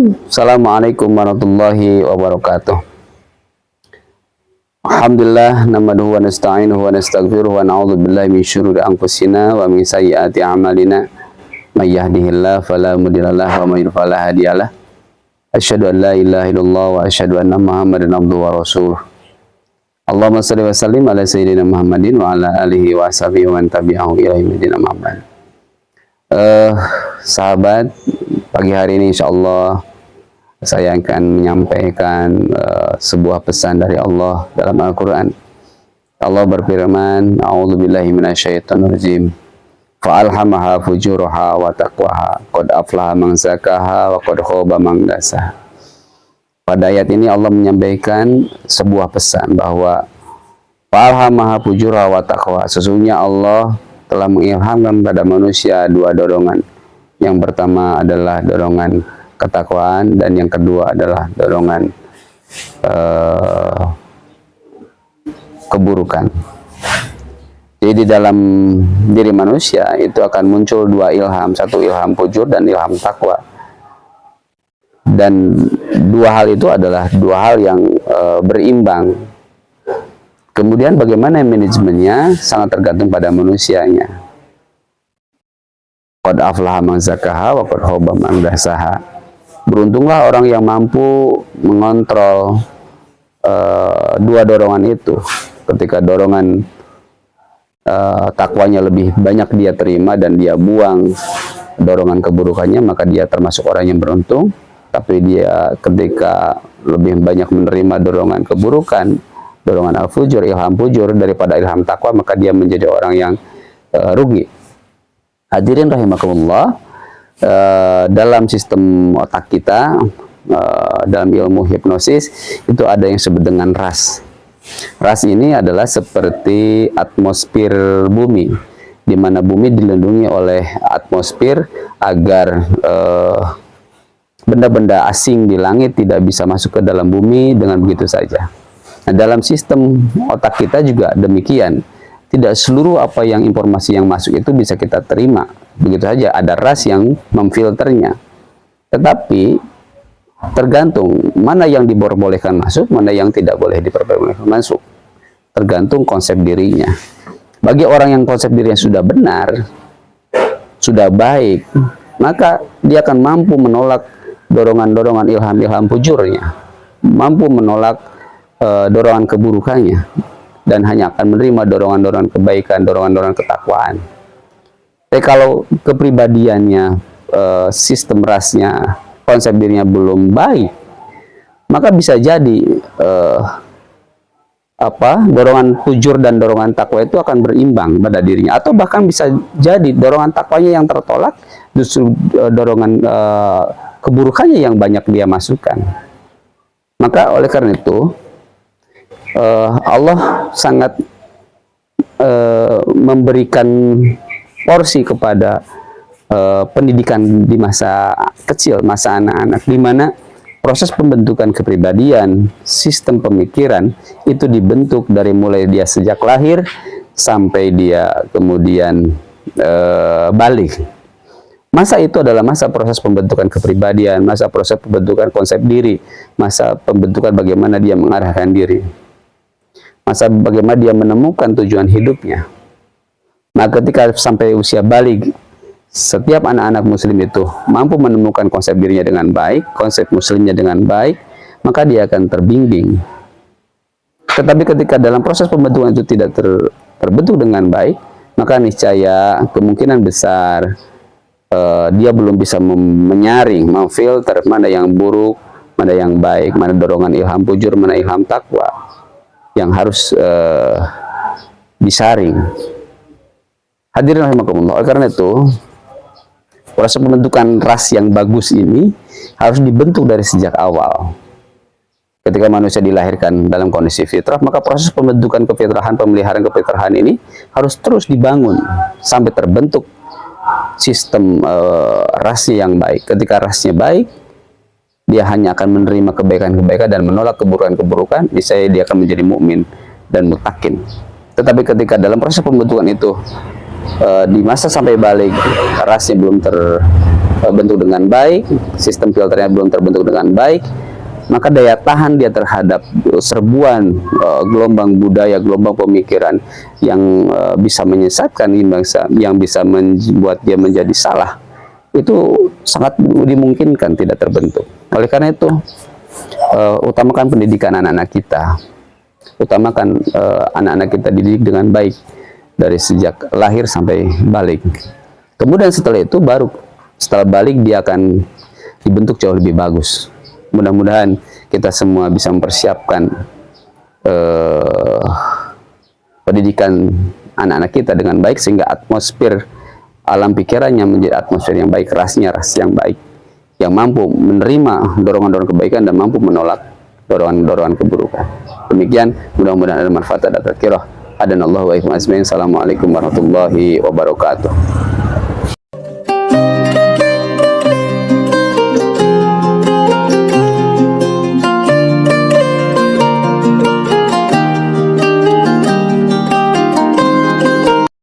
Assalamualaikum warahmatullahi wabarakatuh. Alhamdulillah, nahmaduhu wa nasta'inuhu wa nastaghfiruhu wa na'udzu billahi min syururi anfusina wa min sayyiati a'malina. May yahdihillahu fala mudilla lahu wa may yudlil fala hadiyalah. Asyhadu an la ilaha illallah wa asyhadu anna Muhammadan abduhu wa rasuluh. Allahumma shalli wa sallim ala sayyidina Muhammadin wa ala alihi wa sahbihi wa man tabi'ahu ila yaumil Muhammad. Sahabat, pagi hari ini insyaallah saya akan menyampaikan sebuah pesan dari Allah dalam Al-Quran. Allah berfirman, A'udzubillahi minasyaitonir rajim. Fa'alhamaha fujuraha wa taqwaha. Qad aflaha man zakaha wa qad khaba man dasaha. Pada ayat ini Allah menyampaikan sebuah pesan bahwa fa'alhamaha fujuraha wa taqwa. Sesungguhnya Allah telah mengilhamkan pada manusia dua dorongan. Yang pertama adalah dorongan ketakwaan dan yang kedua adalah dorongan keburukan. Jadi dalam diri manusia itu akan muncul dua ilham, satu ilham fujur dan ilham takwa. Dan dua hal itu adalah dua hal yang berimbang. Kemudian bagaimana manajemennya sangat tergantung pada manusianya. Qad aflaha man zakaha wa qad khaba man dasaha. Beruntunglah orang yang mampu mengontrol dua dorongan itu. Ketika dorongan takwanya lebih banyak dia terima dan dia buang dorongan keburukannya, maka dia termasuk orang yang beruntung. Tapi dia ketika lebih banyak menerima dorongan keburukan, dorongan al-fujur, ilham fujur daripada ilham takwa, maka dia menjadi orang yang rugi. Hadirin rahimakumullah, dalam sistem otak kita, dalam ilmu hipnosis itu ada yang disebut dengan ras. Ras ini adalah seperti atmosfer bumi, di mana bumi dilindungi oleh atmosfer agar benda-benda asing di langit tidak bisa masuk ke dalam bumi dengan begitu saja. Nah, dalam sistem otak kita juga demikian. Tidak seluruh apa yang informasi yang masuk itu bisa kita terima. Begitu saja, ada ras yang memfilternya. Tetapi tergantung mana yang diperbolehkan masuk, mana yang tidak boleh diperbolehkan masuk. Tergantung konsep dirinya. Bagi orang yang konsep dirinya sudah benar, sudah baik, maka dia akan mampu menolak dorongan-dorongan ilham-ilham fujurnya, mampu menolak dorongan keburukannya, dan hanya akan menerima dorongan-dorongan kebaikan, dorongan-dorongan ketakwaan. Tapi kalau kepribadiannya, sistem rasnya, konsep dirinya belum baik, maka bisa jadi dorongan fujur dan dorongan takwa itu akan berimbang pada dirinya, atau bahkan bisa jadi dorongan takwanya yang tertolak, justru dorongan keburukannya yang banyak dia masukkan. Maka oleh karena itu Allah sangat memberikan porsi kepada pendidikan di masa kecil, masa anak-anak, di mana proses pembentukan kepribadian, sistem pemikiran itu dibentuk dari mulai dia sejak lahir sampai dia kemudian balik. Masa itu adalah masa proses pembentukan kepribadian, masa proses pembentukan konsep diri, masa pembentukan bagaimana dia mengarahkan diri, masa bagaimana dia menemukan tujuan hidupnya. Nah, ketika sampai usia balik, setiap anak-anak muslim itu mampu menemukan konsep dirinya dengan baik, konsep muslimnya dengan baik, maka dia akan terbimbing. Tetapi ketika dalam proses pembentukan itu tidak terbentuk dengan baik, maka niscaya kemungkinan besar dia belum bisa menyaring, memfilter mana yang buruk, mana yang baik, mana dorongan ilham fujur, mana ilham takwa yang harus disaring. Hadirin rahimakumullah, karena itu proses pembentukan ras yang bagus ini harus dibentuk dari sejak awal. Ketika manusia dilahirkan dalam kondisi fitrah, maka proses pembentukan kefitrahan, pemeliharaan kefitrahan ini harus terus dibangun sampai terbentuk sistem rasnya yang baik. Ketika rasnya baik, dia hanya akan menerima kebaikan-kebaikan dan menolak keburukan-keburukan, niscaya dia akan menjadi mukmin dan mutakin. Tetapi ketika dalam proses pembentukan itu di masa sampai balik rasnya belum terbentuk dengan baik, sistem filternya belum terbentuk dengan baik, maka daya tahan dia terhadap serbuan gelombang budaya, gelombang pemikiran yang bisa menyesatkan, yang bisa membuat dia menjadi salah, itu sangat dimungkinkan tidak terbentuk. Oleh karena itu, utamakan pendidikan anak-anak kita, utamakan anak-anak kita dididik dengan baik dari sejak lahir sampai balik. Kemudian setelah itu baru setelah balik dia akan dibentuk jauh lebih bagus. Mudah-mudahan kita semua bisa mempersiapkan pendidikan anak-anak kita dengan baik, sehingga atmosfer alam pikirannya menjadi atmosfer yang baik, rasnya ras yang baik, yang mampu menerima dorongan-dorongan kebaikan dan mampu menolak dorongan-dorongan keburukan. Demikian, mudah-mudahan ada manfaat, ada tadkirah. Hadanallahu wa iyyakum ajmain. Assalamualaikum warahmatullahi wabarakatuh.